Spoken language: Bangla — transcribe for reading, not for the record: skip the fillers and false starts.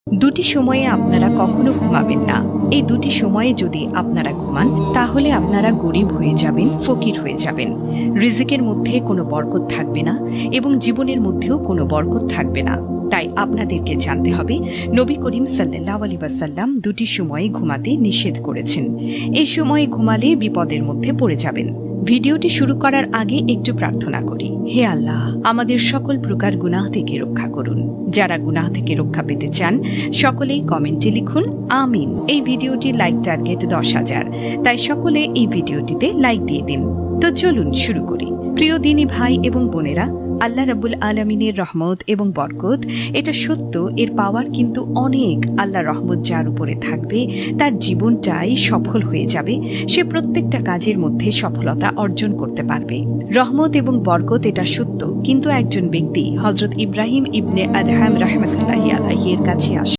দুটি সময়ে আপনারা কখনো ঘুমাবেন না। এই দুটি সময়ে যদি আপনারা ঘুমান তাহলে আপনারা গরিব হয়ে যাবেন, ফকির হয়ে যাবেন। রিজিকের মধ্যে কোনো বরকত থাকবে না এবং জীবনের মধ্যেও কোনো বরকত থাকবে না। তাই আপনাদেরকে জানতে হবে, নবী করিম সাল্লাল্লাহু আলাইহি ওয়াসাল্লাম দুটি সময়ে ঘুমাতে নিষেধ করেছেন। এই সময়ে ঘুমালে বিপদের মধ্যে পড়ে যাবেন। ভিডিওটি শুরু করার আগে একটু প্রার্থনা করি। হে আল্লাহ, আমাদের সকল প্রকার গুনাহ থেকে রক্ষা করুন। যারা গুনাহ থেকে রক্ষা পেতে চান সকলেই কমেন্টে লিখুন আমিন। এই ভিডিওটির লাইক টার্গেট 10,000, তাই সকলে এই ভিডিওটিতে লাইক দিয়ে দিন। তো চলুন শুরু করি। প্রিয় দিনী ভাই এবং বোনেরা, আল্লাহ রাব্বুল আলামিনের রহমত এবং বরকত এটা সত্য, এর পাওয়ার কিন্তু অনেক। আল্লাহর রহমত যার উপরে থাকবে তার জীবনটাই সফল হয়ে যাবে, সে প্রত্যেকটা কাজের মধ্যে সফলতা অর্জন করতে পারবে। রহমত এবং বরকত এটা সত্য, কিন্তু একজন ব্যক্তি হযরত ইব্রাহিম ইবনে আদহাম রাহমাতুল্লাহি আলাইহি এর কাছে আসে।